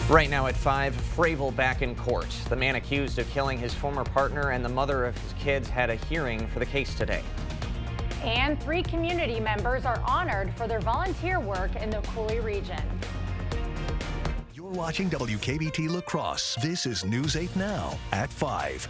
Right now at 5, Fravel back in court. The man accused of killing his former partner and the mother of his kids had a hearing for the case today. And 3 community members are honored for their volunteer work in the Coulee region. You're watching WKBT La Crosse. This is News 8 Now at 5.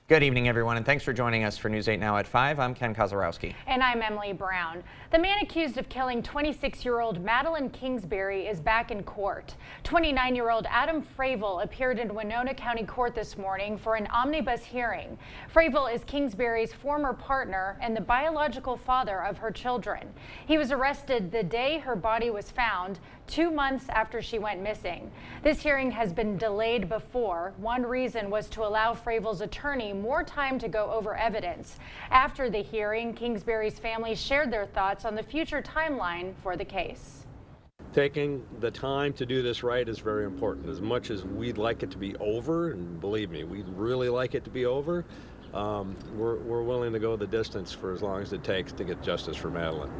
Good evening, everyone, and thanks for joining us for News 8 Now at 5. I'm Ken Kozarowski. And I'm Emily Brown. The man accused of killing 26-year-old Madeline Kingsbury is back in court. 29-year-old Adam Fravel appeared in Winona County Court this morning for an omnibus hearing. Fravel is Kingsbury's former partner and the biological father of her children. He was arrested the day her body was found, 2 months after she went missing. This hearing has been delayed before. One reason was to allow Fravel's attorney more time to go over evidence. After the hearing, Kingsbury's family shared their thoughts on the future timeline for the case. Taking the time to do this right is very important. As much as we'd like it to be over, and believe me, we'd really like it to be over, we're willing to go the distance for as long as it takes to get justice for Madeline.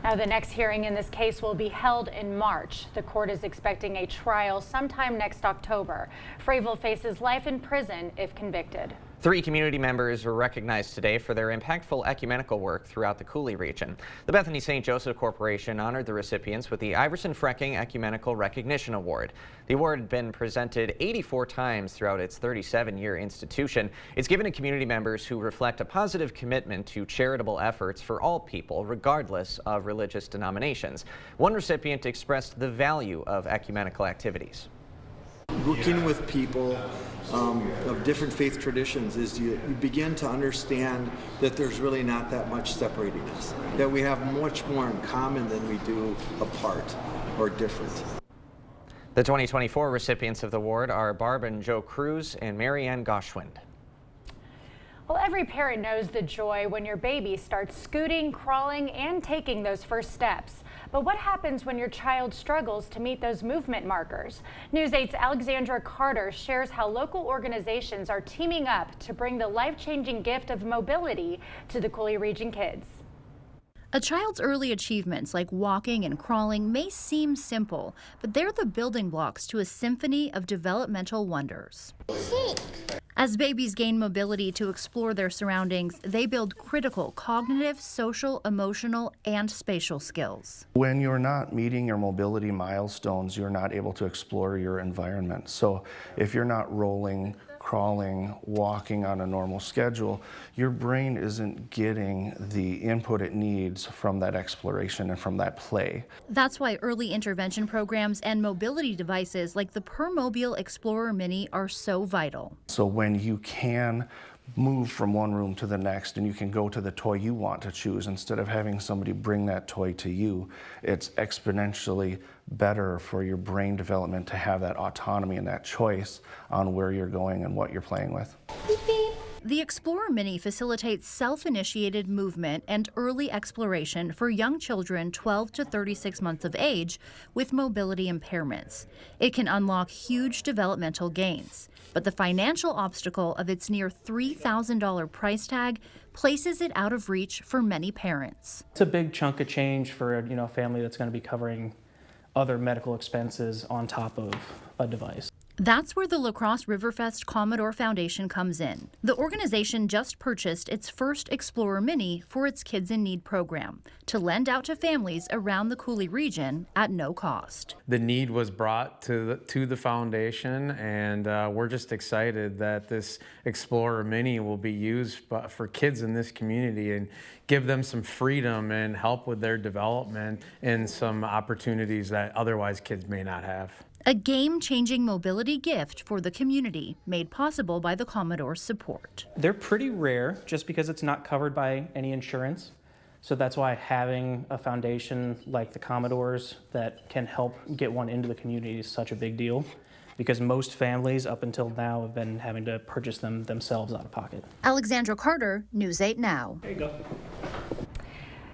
Now, the next hearing in this case will be held in March. The court is expecting a trial sometime next October. Fravel faces life in prison if convicted. 3 community members were recognized today for their impactful ecumenical work throughout the Coulee region. The Bethany St. Joseph Corporation honored the recipients with the Iverson Frecking Ecumenical Recognition Award. The award had been presented 84 times throughout its 37-year institution. It's given to community members who reflect a positive commitment to charitable efforts for all people, regardless of religious denominations. One recipient expressed the value of ecumenical activities. Working with people of different faith traditions is you begin to understand that there's really not that much separating us, that we have much more in common than we do apart or different. The 2024 recipients of the award are Barb and Joe Cruz and Mary Ann Goshwind. Well, every parent knows the joy when your baby starts scooting, crawling, and taking those first steps. But what happens when your child struggles to meet those movement markers? News 8's Alexandra Carter shares how local organizations are teaming up to bring the life-changing gift of mobility to the Coulee region kids. A child's early achievements like walking and crawling may seem simple, but they're the building blocks to a symphony of developmental wonders. As babies gain mobility to explore their surroundings, they build critical cognitive, social, emotional, and spatial skills. When you're not meeting your mobility milestones, you're not able to explore your environment. So if you're not rolling, crawling, walking on a normal schedule, your brain isn't getting the input it needs from that exploration and from that play. That's why early intervention programs and mobility devices like the Permobile Explorer Mini are so vital. So when you can move from one room to the next and you can go to the toy you want to choose instead of having somebody bring that toy to you, it's exponentially better for your brain development to have that autonomy and that choice on where you're going and what you're playing with. The Explorer Mini facilitates self-initiated movement and early exploration for young children 12 to 36 months of age with mobility impairments. It can unlock huge developmental gains, but the financial obstacle of its near $3,000 price tag places it out of reach for many parents. It's a big chunk of change for a family that's going to be covering other medical expenses on top of a device. That's where the La Crosse Riverfest Commodore Foundation comes in. The organization just purchased its first Explorer Mini for its Kids in Need program to lend out to families around the Coulee region at no cost. The need was brought to the foundation, and we're just excited that this Explorer Mini will be used for kids in this community and give them some freedom and help with their development and some opportunities that otherwise kids may not have. A game-changing mobility gift for the community, made possible by the Commodore's support. They're pretty rare just because it's not covered by any insurance. So that's why having a foundation like the Commodore's that can help get one into the community is such a big deal, because most families up until now have been having to purchase them themselves out of pocket. Alexandra Carter, News 8 Now. There you go.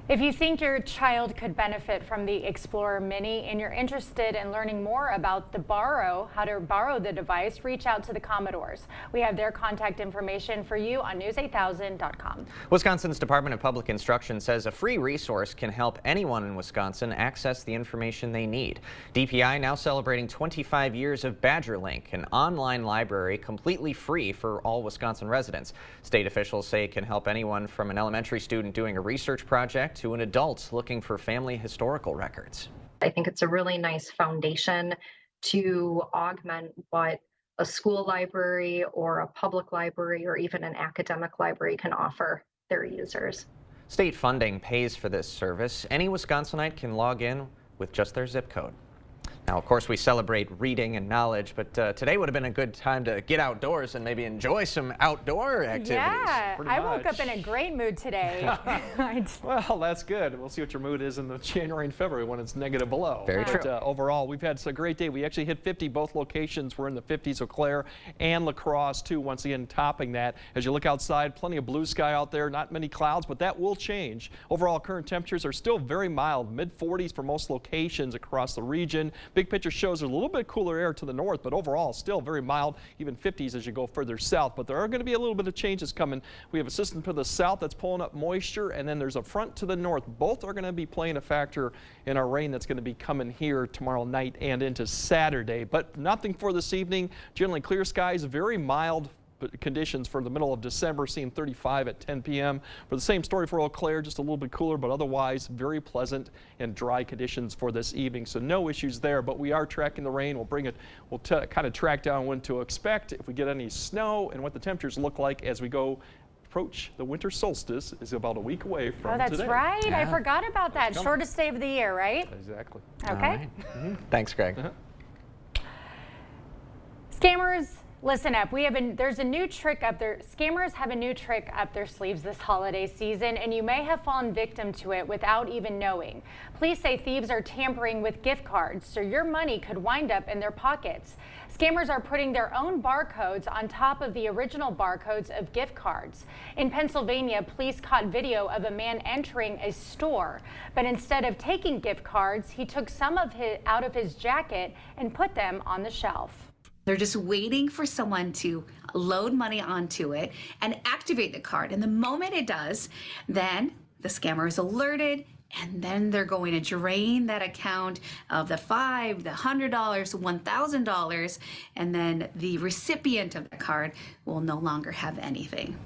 If you think your child could benefit from the Explorer Mini and you're interested in learning more about how to borrow the device, reach out to the Commodores. We have their contact information for you on news8000.com. Wisconsin's Department of Public Instruction says a free resource can help anyone in Wisconsin access the information they need. DPI now celebrating 25 years of BadgerLink, an online library completely free for all Wisconsin residents. State officials say it can help anyone from an elementary student doing a research project to an adult looking for family historical records. I think it's a really nice foundation to augment what a school library or a public library or even an academic library can offer their users. State funding pays for this service. Any Wisconsinite can log in with just their zip code. Now, of course, we celebrate reading and knowledge, but today would have been a good time to get outdoors and maybe enjoy some outdoor activities. Yeah, Pretty I woke much. up in a great mood today. Well, that's good. We'll see what your mood is in the January and February when it's negative below. Very But, true. Overall, we've had a great day. We actually hit 50. Both locations were in the 50s. Eau Claire and La Crosse, too, once again topping that. As you look outside, plenty of blue sky out there, not many clouds, but that will change. Overall, current temperatures are still very mild, mid-40s for most locations across the region. Big picture shows a little bit cooler air to the north, but overall still very mild, even 50s as you go further south. But there are going to be a little bit of changes coming. We have a system to the south that's pulling up moisture, and then there's a front to the north. Both are going to be playing a factor in our rain that's going to be coming here tomorrow night and into Saturday. But nothing for this evening. Generally clear skies, very mild conditions for the middle of December, seeing 35 at 10 p.m. For the same story for Eau Claire, just a little bit cooler, but otherwise very pleasant and dry conditions for this evening. So no issues there, but we are tracking the rain. We'll kind of track down when to expect, if we get any snow, and what the temperatures look like as we go approach the winter solstice is about a week away from Oh, that's today. right. I Yeah. forgot about that. coming. Shortest day of the year, right? Exactly. Okay. All right. Thanks, Greg. Scammers, listen up. There's a new trick up there. Scammers have a new trick up their sleeves this holiday season, and you may have fallen victim to it without even knowing. Police say thieves are tampering with gift cards, so your money could wind up in their pockets. Scammers are putting their own barcodes on top of the original barcodes of gift cards. In Pennsylvania, police caught video of a man entering a store, but instead of taking gift cards, he took some out of his jacket and put them on the shelf. They're just waiting for someone to load money onto it and activate the card. And the moment it does, then the scammer is alerted, and then they're going to drain that account of the $5, the $100, $1,000, and then the recipient of the card will no longer have anything.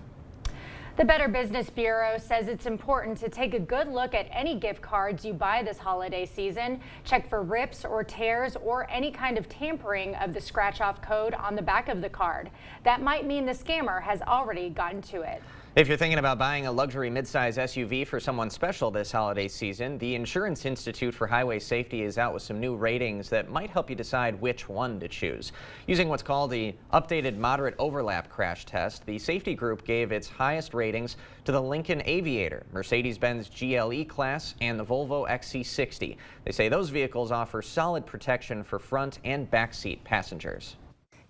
The Better Business Bureau says it's important to take a good look at any gift cards you buy this holiday season. Check for rips or tears or any kind of tampering of the scratch-off code on the back of the card. That might mean the scammer has already gotten to it. If you're thinking about buying a luxury midsize SUV for someone special this holiday season, the Insurance Institute for Highway Safety is out with some new ratings that might help you decide which one to choose. Using what's called the updated moderate overlap crash test, the safety group gave its highest ratings to the Lincoln Aviator, Mercedes-Benz GLE class, and the Volvo XC60. They say those vehicles offer solid protection for front and back seat passengers.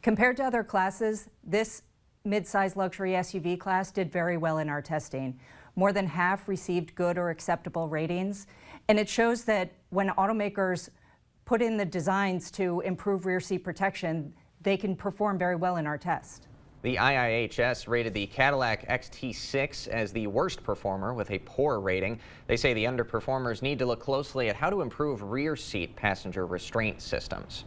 Compared to other classes, this mid-size luxury SUV class did very well in our testing. More than half received good or acceptable ratings, and it shows that when automakers put in the designs to improve rear seat protection, they can perform very well in our test. The IIHS rated the Cadillac XT6 as the worst performer with a poor rating. They say the underperformers need to look closely at how to improve rear seat passenger restraint systems.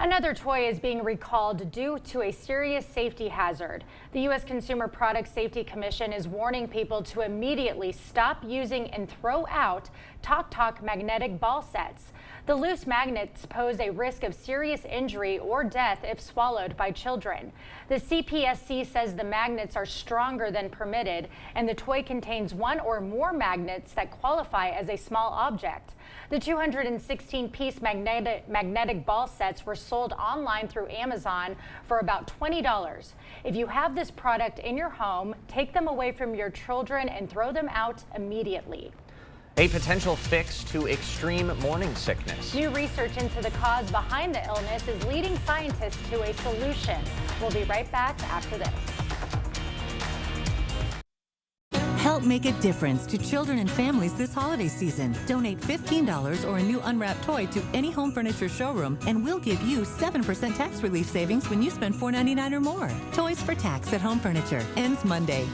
Another toy is being recalled due to a serious safety hazard. The U.S. Consumer Product Safety Commission is warning people to immediately stop using and throw out TokTok magnetic ball sets. The loose magnets pose a risk of serious injury or death if swallowed by children. The CPSC says the magnets are stronger than permitted, and the toy contains one or more magnets that qualify as a small object. The 216-piece magnetic ball sets were sold online through Amazon for about $20. If you have this product in your home, take them away from your children and throw them out immediately. A potential fix to extreme morning sickness. New research into the cause behind the illness is leading scientists to a solution. We'll be right back after this. Help Help make a difference to children and families this holiday season. Donate $15 or a new unwrapped toy to any home furniture showroom, and we'll give you 7% tax relief savings when you spend $4.99 or more. Toys for Tax at Home Furniture ends Monday.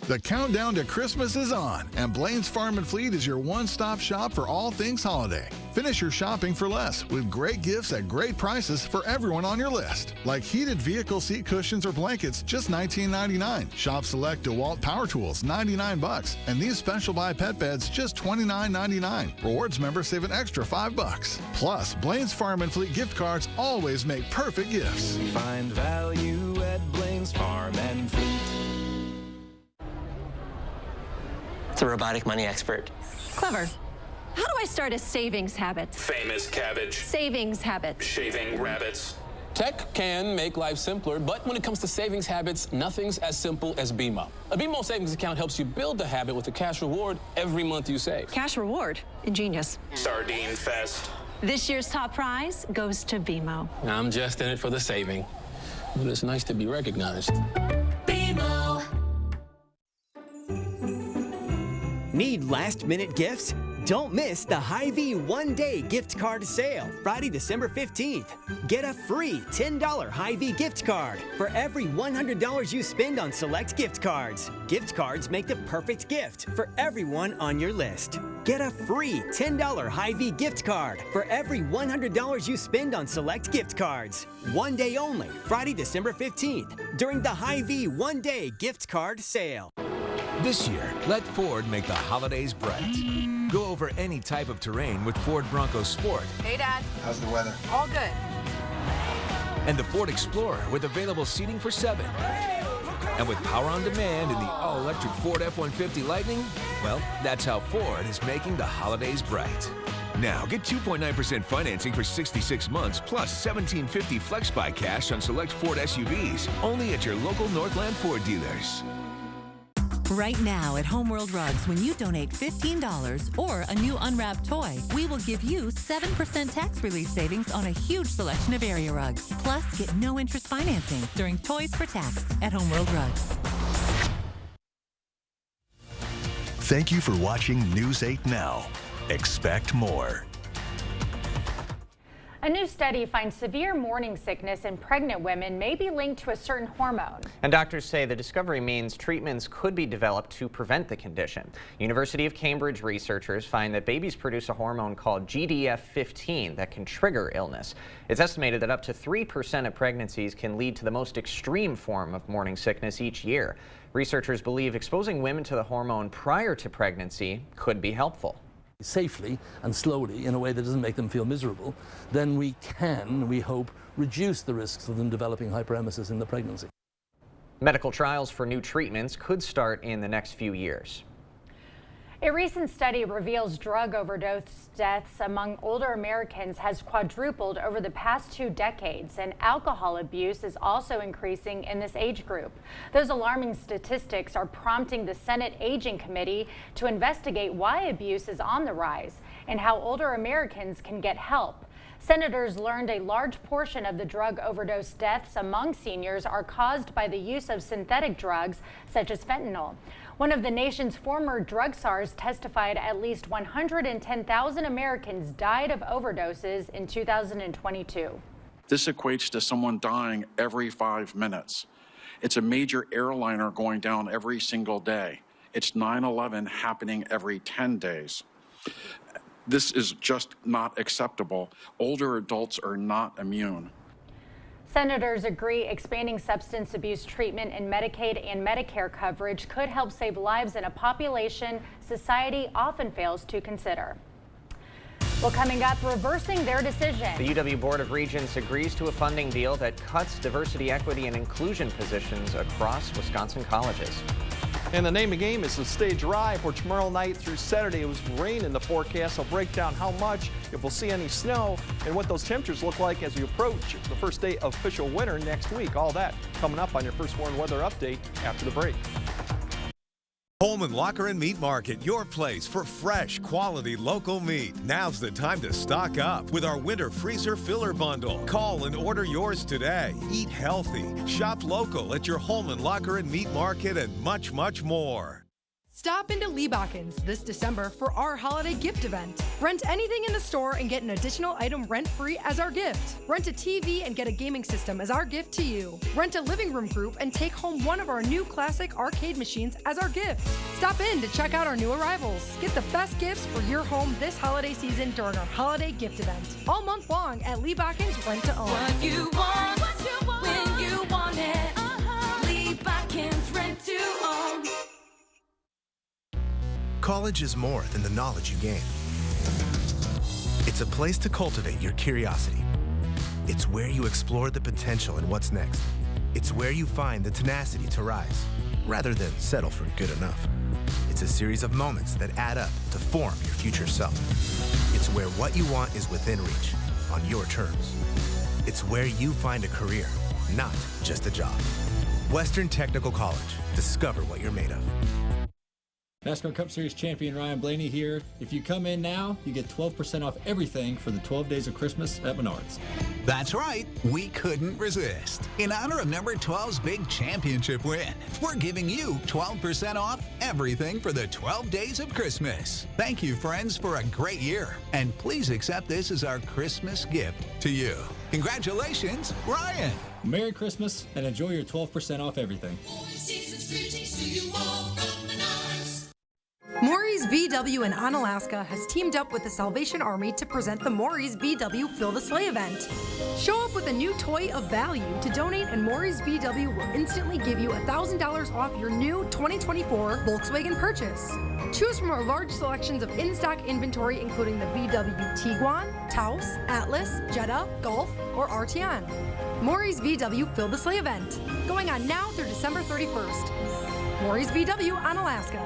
The countdown to Christmas is on, and Blaine's Farm and Fleet is your one-stop shop for all things holiday. Finish your shopping for less with great gifts at great prices for everyone on your list. Like heated vehicle seat cushions or blankets, just $19.99. Shop select DeWalt Power Tools, $99. And these special buy pet beds, just $29.99. Rewards members save an extra $5. Plus, Blaine's Farm and Fleet gift cards always make perfect gifts. Find value at Blaine's Farm and Fleet. It's a robotic money expert. Clever. How do I start a savings habit? Famous cabbage. Savings habit. Shaving rabbits. Tech can make life simpler, but when it comes to savings habits, nothing's as simple as BMO. A BMO savings account helps you build the habit with a cash reward every month you save. Cash reward. Ingenious. Sardine fest. This year's top prize goes to BMO. I'm just in it for the saving, but it's nice to be recognized. BMO. Need last-minute gifts? Don't miss the Hy-Vee one-day gift card sale, Friday, December 15th. Get a free $10 Hy-Vee gift card for every $100 you spend on select gift cards. Gift cards make the perfect gift for everyone on your list. Get a free $10 Hy-Vee gift card for every $100 you spend on select gift cards. One day only, Friday, December 15th, during the Hy-Vee one-day gift card sale. This year, let Ford make the holidays bright. Go over any type of terrain with Ford Bronco Sport. Hey, Dad. How's the weather? All good. And the Ford Explorer with available seating for 7. And with power on demand in the all-electric Ford F-150 Lightning, well, that's how Ford is making the holidays bright. Now, get 2.9% financing for 66 months plus $1,750 FlexBuy cash on select Ford SUVs, only at your local Northland Ford dealers. Right now at Homeworld Rugs, when you donate $15 or a new unwrapped toy, we will give you 7% tax relief savings on a huge selection of area rugs. Plus, get no interest financing during Toys for Tax at Homeworld Rugs. Thank you for watching News 8 Now. Expect more. A new study finds severe morning sickness in pregnant women may be linked to a certain hormone. And doctors say the discovery means treatments could be developed to prevent the condition. University of Cambridge researchers find that babies produce a hormone called GDF15 that can trigger illness. It's estimated that up to 3% of pregnancies can lead to the most extreme form of morning sickness each year. Researchers believe exposing women to the hormone prior to pregnancy could be helpful. Safely and slowly in a way that doesn't make them feel miserable, then we can, we hope, reduce the risks of them developing hyperemesis in the pregnancy. Medical trials for new treatments could start in the next few years. A recent study reveals drug overdose deaths among older Americans has quadrupled over the past 2 decades, and alcohol abuse is also increasing in this age group. Those alarming statistics are prompting the Senate Aging Committee to investigate why abuse is on the rise and how older Americans can get help. Senators learned a large portion of the drug overdose deaths among seniors are caused by the use of synthetic drugs such as fentanyl. One of the nation's former drug czars testified at least 110,000 Americans died of overdoses in 2022. This equates to someone dying every 5 minutes. It's a major airliner going down every single day. It's 9/11 happening every 10 days. This is just not acceptable. Older adults are not immune. Senators agree expanding substance abuse treatment in Medicaid and Medicare coverage could help save lives in a population society often fails to consider. Well, coming up, reversing their decision. The UW Board of Regents agrees to a funding deal that cuts diversity, equity, and inclusion positions across Wisconsin colleges. And the name of the game is to stay dry for tomorrow night through Saturday. It was rain in the forecast. I'll break down how much, if we'll see any snow, and what those temperatures look like as you approach the first day of official winter next week. All that coming up on your First Warn Weather Update after the break. Holman Locker and Meat Market, your place for fresh, quality local meat. Now's the time to stock up with our winter freezer filler bundle. Call and order yours today. Eat healthy. Shop local at your Holman Locker and Meat Market and much, much more. Stop into Leibachens this December for our holiday gift event. Rent anything in the store and get an additional item rent-free as our gift. Rent a TV and get a gaming system as our gift to you. Rent a living room group and take home one of our new classic arcade machines as our gift. Stop in to check out our new arrivals. Get the best gifts for your home this holiday season during our holiday gift event. All month long at Leibachens Rent to Own. What you want, when you want it. Leibachens Rent to Own. College is more than the knowledge you gain. It's a place to cultivate your curiosity. It's where you explore the potential and what's next. It's where you find the tenacity to rise, rather than settle for good enough. It's a series of moments that add up to form your future self. It's where what you want is within reach, on your terms. It's where you find a career, not just a job. Western Technical College. Discover what you're made of. NASCAR Cup Series champion Ryan Blaney here. If you come in now, you get 12% off everything for the 12 days of Christmas at Menards. That's right, we couldn't resist. In honor of number 12's big championship win, we're giving you 12% off everything for the 12 days of Christmas. Thank you, friends, for a great year. And please accept this as our Christmas gift to you. Congratulations, Ryan. Merry Christmas and enjoy your 12% off everything. Maury's VW in Onalaska has teamed up with the Salvation Army to present the Maury's VW Fill the Sleigh event. Show up with a new toy of value to donate, and Maury's VW will instantly give you $1,000 off your new 2024 Volkswagen purchase. Choose from our large selections of in-stock inventory, including the VW Tiguan, Taos, Atlas, Jetta, Golf, or Arteon. Maury's VW Fill the Sleigh event, going on now through December 31st. Maury's VW Onalaska.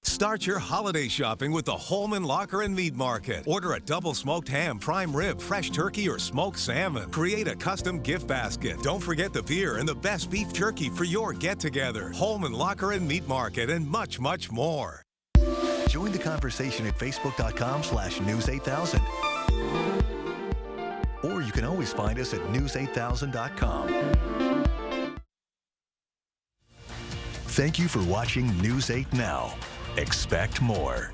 Start your holiday shopping with the Holman Locker and Meat Market. Order a double smoked ham, prime rib, fresh turkey, or smoked salmon. Create a custom gift basket. Don't forget the beer and the best beef jerky for your get-together. Holman Locker and Meat Market, and much, much more. Join the conversation at facebook.com/news8000. Or you can always find us at news8000.com. Thank you for watching News 8 Now. Expect more.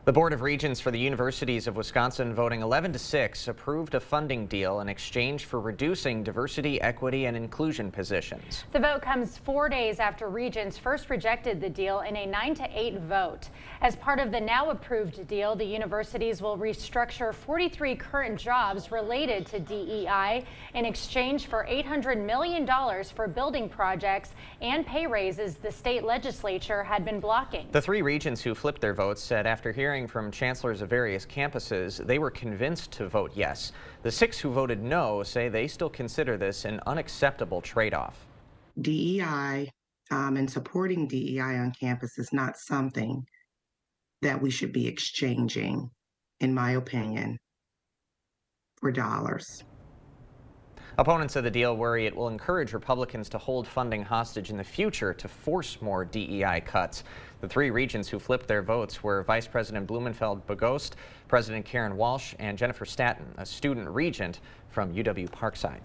The Board of Regents for the Universities of Wisconsin, voting 11-6, approved a funding deal in exchange for reducing diversity, equity, and inclusion positions. The vote comes 4 days after Regents first rejected the deal in a 9-8 vote. As part of the now approved deal, the universities will restructure 43 current jobs related to DEI in exchange for $800 million for building projects and pay raises the state legislature had been blocking. The three regents who flipped their votes said after hearing from chancellors of various campuses, they were convinced to vote yes. The 6 who voted no say they still consider this an unacceptable trade-off. DEI and supporting DEI on campus is not something that we should be exchanging, in my opinion, for dollars. Opponents of the deal worry it will encourage Republicans to hold funding hostage in the future to force more DEI cuts. The three regents who flipped their votes were Vice President Blumenfeld-Bogost, President Karen Walsh, and Jennifer Staton, a student regent from UW Parkside.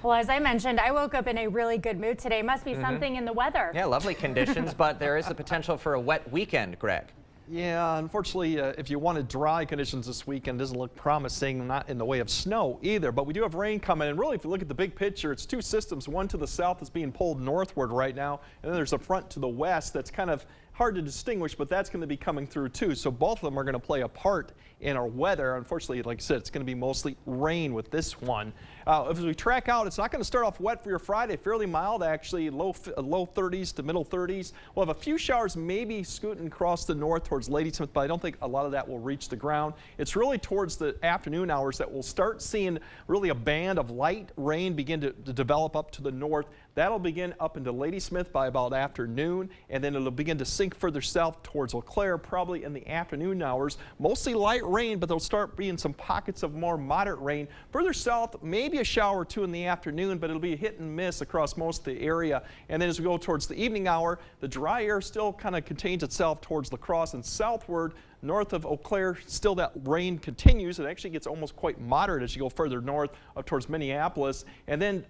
Well, as I mentioned, I woke up in a really good mood today. Must be something in the weather. Yeah, lovely conditions, but there is the potential for a wet weekend, Greg. Yeah, unfortunately, if you wanted dry conditions this weekend, doesn't look promising, not in the way of snow either. But we do have rain coming, and really, if you look at the big picture, it's two systems. One to the south that's being pulled northward right now, and then there's a front to the west that's kind of hard to distinguish, but that's going to be coming through too. So both of them are going to play a part in our weather. Unfortunately, like I said, it's going to be mostly rain with this one. As we track out, it's not going to start off wet for your Friday. Fairly mild, actually, low 30s to middle 30s. We'll have a few showers maybe scooting across the north towards Ladysmith, but I don't think a lot of that will reach the ground. It's really towards the afternoon hours that we'll start seeing really a band of light rain begin to develop up to the north. That'll begin up into Ladysmith by about afternoon, and then it'll begin to sink further south towards Eau Claire, probably in the afternoon hours. Mostly light rain, but there'll start being some pockets of more moderate rain. Further south, maybe a shower or two in the afternoon, but it'll be hit and miss across most of the area. And then as we go towards the evening hour, the dry air still kind of contains itself towards La Crosse and southward. North of Eau Claire, still that rain continues. It actually gets almost quite moderate as you go further north up towards Minneapolis. And then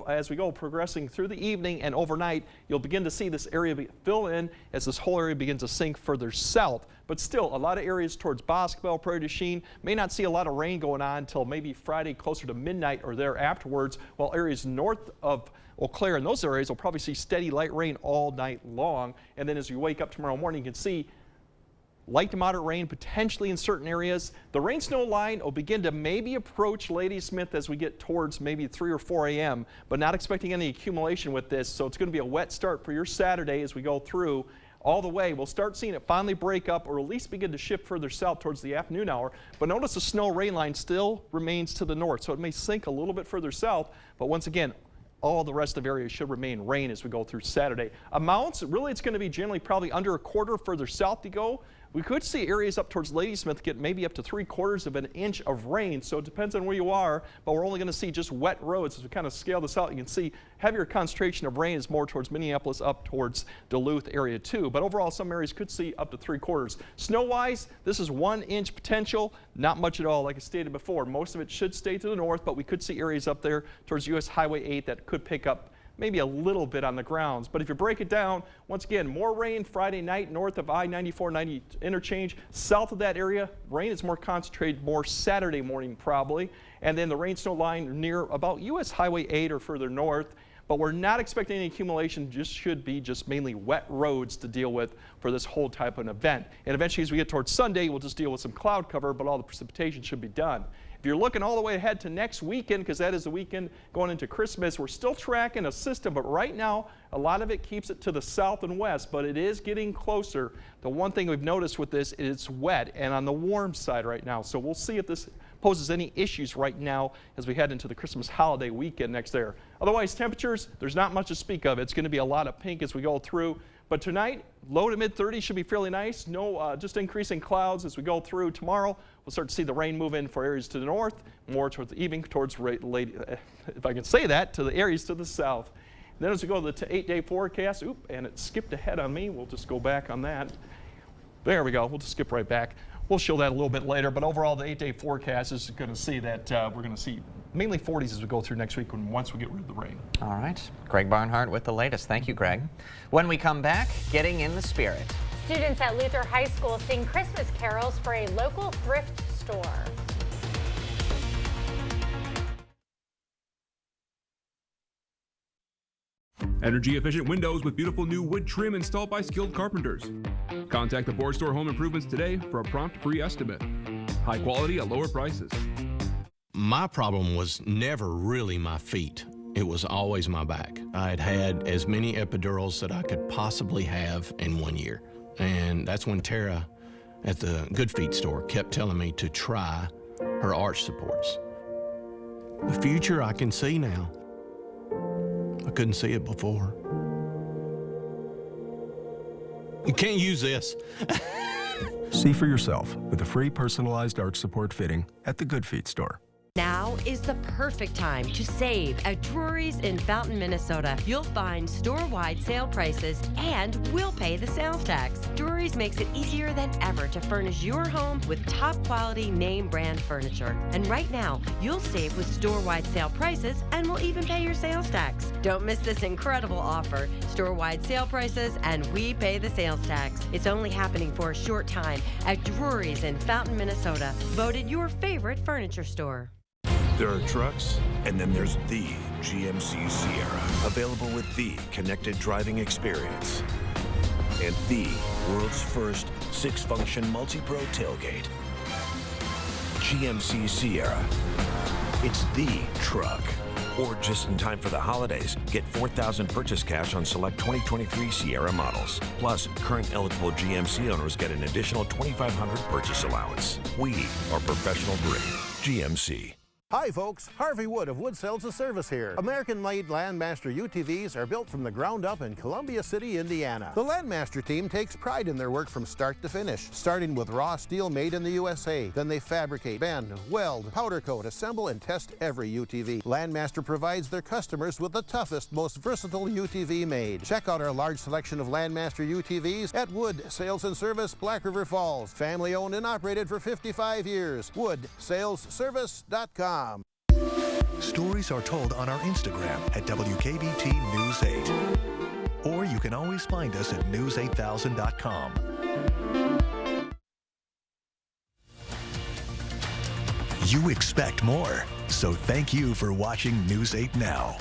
as we go progressing through the evening and overnight, you'll begin to see this area fill in as this whole area begins to sink further south. But still, a lot of areas towards Boscobel, Prairie du Chien may not see a lot of rain going on until maybe Friday closer to midnight or there afterwards, while areas north of Eau Claire in those areas will probably see steady light rain all night long. And then as you wake up tomorrow morning, you can see light to moderate rain potentially in certain areas. The rain snow line will begin to maybe approach Ladysmith as we get towards maybe 3 or 4 a.m., but not expecting any accumulation with this. So it's going to be a wet start for your Saturday as we go through all the way. We'll start seeing it finally break up or at least begin to shift further south towards the afternoon hour. But notice the snow rain line still remains to the north, so it may sink a little bit further south. But once again, all the rest of the area should remain rain as we go through Saturday. Amounts, really it's going to be generally probably under a quarter further south to go. We could see areas up towards Ladysmith get maybe up to 3/4 of an inch of rain, so it depends on where you are, but we're only going to see just wet roads. As we kind of scale this out, you can see heavier concentration of rain is more towards Minneapolis, up towards Duluth area too, but overall some areas could see up to 3/4. Snow-wise, this is 1 inch potential, not much at all like I stated before. Most of it should stay to the north, but we could see areas up there towards US Highway 8 that could pick up maybe a little bit on the grounds. But if you break it down, once again, more rain Friday night north of I-94-90 interchange. South of that area, rain is more concentrated more Saturday morning probably. And then the rain snow line near about US Highway 8 or further north. But we're not expecting any accumulation, just should be just mainly wet roads to deal with for this whole type of an event. And eventually as we get towards Sunday, we'll just deal with some cloud cover, but all the precipitation should be done. If you're looking all the way ahead to next weekend, because that is the weekend going into Christmas, we're still tracking a system, but right now, a lot of it keeps it to the south and west, but it is getting closer. The one thing we've noticed with this is it's wet and on the warm side right now, so we'll see if this poses any issues right now as we head into the Christmas holiday weekend next there. Otherwise, temperatures, there's not much to speak of. It's going to be a lot of pink as we go through. But tonight, low to mid 30s should be fairly nice. No, just increasing clouds as we go through. Tomorrow, we'll start to see the rain move in for areas to the north, more towards the evening, towards, if I can say that, to the areas to the south. And then as we go to the 8-day forecast, and it skipped ahead on me. We'll just go back on that. There we go. We'll just skip right back. We'll show that a little bit later, but overall the 8-day forecast is going to see that we're going to see mainly 40s as we go through next week once we get rid of the rain. All right. Greg Barnhart with the latest. Thank you, Greg. When we come back, getting in the spirit. Students at Luther High School sing Christmas carols for a local thrift store. Energy-efficient windows with beautiful new wood trim installed by skilled carpenters. Contact the Board Store Home Improvements today for a prompt free estimate. High quality at lower prices. My problem was never really my feet. It was always my back. I had had as many epidurals that I could possibly have in 1 year. And that's when Tara at the Good Feet store kept telling me to try her arch supports. The future I can see now. I couldn't see it before. You can't use this. See for yourself with a free personalized arch support fitting at the Good Feet store. Now is the perfect time to save at Drury's in Fountain, Minnesota. You'll find store-wide sale prices and we'll pay the sales tax. Drury's makes it easier than ever to furnish your home with top-quality name-brand furniture. And right now, you'll save with store-wide sale prices and we'll even pay your sales tax. Don't miss this incredible offer. Store-wide sale prices and we pay the sales tax. It's only happening for a short time at Drury's in Fountain, Minnesota. Voted your favorite furniture store. There are trucks, and then there's the GMC Sierra, available with the connected driving experience and the world's first 6-function multi-pro tailgate. GMC Sierra. It's the truck. Or just in time for the holidays, get $4,000 purchase cash on select 2023 Sierra models. Plus, current eligible GMC owners get an additional $2,500 purchase allowance. We are professional grade. GMC. Hi folks, Harvey Wood of Wood Sales and Service here. American-made Landmaster UTVs are built from the ground up in Columbia City, Indiana. The Landmaster team takes pride in their work from start to finish, starting with raw steel made in the USA. Then they fabricate, bend, weld, powder coat, assemble, and test every UTV. Landmaster provides their customers with the toughest, most versatile UTV made. Check out our large selection of Landmaster UTVs at Wood Sales and Service, Black River Falls. Family owned and operated for 55 years. WoodSalesService.com. Stories are told on our Instagram at WKBT News 8. Or you can always find us at news8000.com. You expect more, so thank you for watching News 8 Now.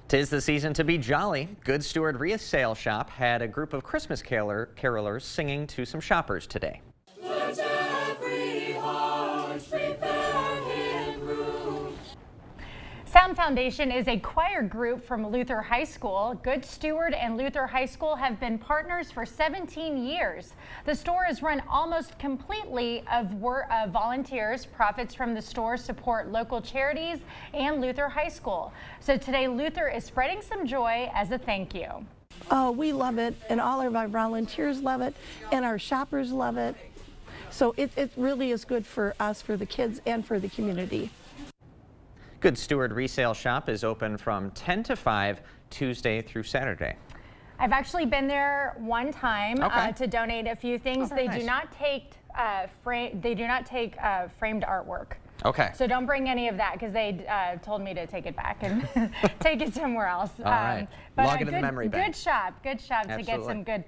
'Tis the season to be jolly. Good Steward Resale Shop had a group of Christmas carolers singing to some shoppers today. Let every heart prepare him room. Sound Foundation is a choir group from Luther High School. Good Steward and Luther High School have been partners for 17 years. The store is run almost completely of volunteers. Profits from the store support local charities and Luther High School. So today Luther is spreading some joy as a thank you. Oh, we love it, and all of our volunteers love it, and our shoppers love it. So it really is good for us, for the kids, and for the community. Good Steward Resale Shop is open from 10 to 5 Tuesday through Saturday. I've actually been there one time to donate a few things. They nice. do not take framed artwork. Okay. So don't bring any of that because they told me to take it back and take it somewhere else. All right. But Log it in the memory bank. Good shop to get Absolutely. some good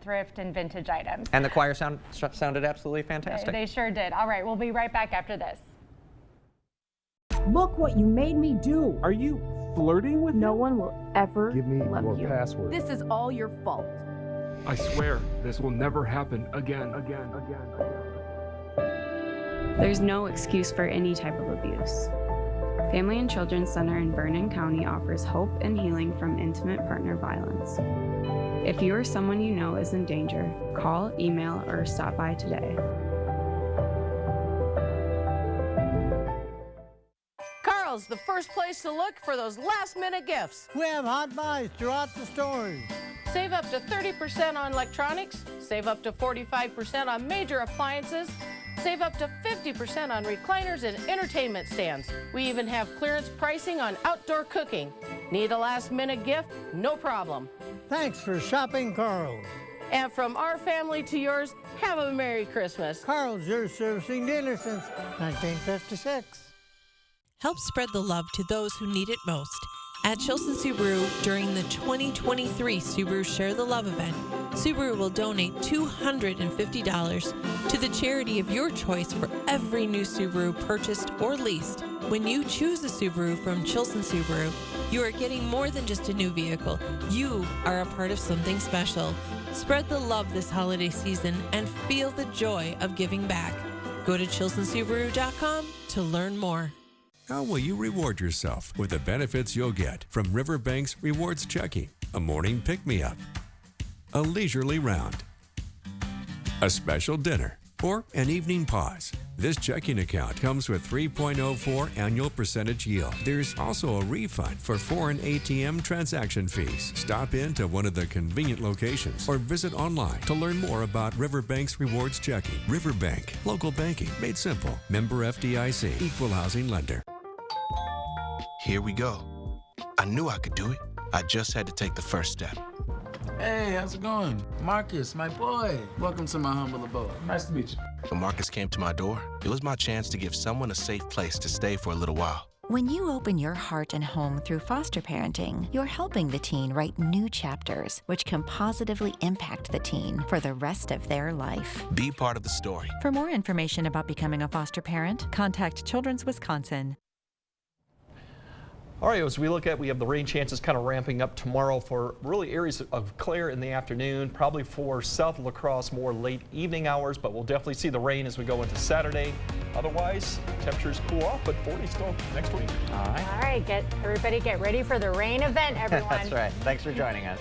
thrift and vintage items. And the choir sounded absolutely fantastic. They sure did. All right, we'll be right back after this. Look what you made me do. Are you flirting with No him? one will ever Give me love your you. password. This is all your fault. I swear this will never happen again. There's no excuse for any type of abuse. Family and Children's Center in Vernon County offers hope and healing from intimate partner violence. If you or someone you know is in danger, call, email, or stop by today. Carl's, the first place to look for those last-minute gifts. We have hot buys throughout the stores. Save up to 30% on electronics, save up to 45% on major appliances, save up to 50% on recliners and entertainment stands. We even have clearance pricing on outdoor cooking. Need a last-minute gift? No problem. Thanks for shopping Carl's. And from our family to yours, have a Merry Christmas. Carl's, your servicing dealer since 1956. Help spread the love to those who need it most. At Chilson Subaru, during the 2023 Subaru Share the Love event, Subaru will donate $250 to the charity of your choice for every new Subaru purchased or leased. When you choose a Subaru from Chilson Subaru, you are getting more than just a new vehicle. You are a part of something special. Spread the love this holiday season and feel the joy of giving back. Go to ChilsonSubaru.com to learn more. How will you reward yourself with the benefits you'll get from Riverbank's Rewards Checking? A morning pick-me-up, a leisurely round, a special dinner, or an evening pause. This checking account comes with 3.04 annual percentage yield. There's also a refund for foreign ATM transaction fees. Stop in to one of the convenient locations or visit online to learn more about Riverbank's Rewards Checking. Riverbank, local banking made simple. Member FDIC, equal housing lender. Here we go. I knew I could do it. I just had to take the first step. Hey, how's it going? Marcus, my boy. Welcome to my humble abode. Nice to meet you. When Marcus came to my door, it was my chance to give someone a safe place to stay for a little while. When you open your heart and home through foster parenting, you're helping the teen write new chapters, which can positively impact the teen for the rest of their life. Be part of the story. For more information about becoming a foster parent, contact Children's Wisconsin. All right, as we look at, we have the rain chances kind of ramping up tomorrow for really areas of clear in the afternoon, probably for south La Crosse more late evening hours, but we'll definitely see the rain as we go into Saturday. Otherwise, temperatures cool off, but 40 still next week. All right. All right, everybody get ready for the rain event, everyone. That's right. Thanks for joining us.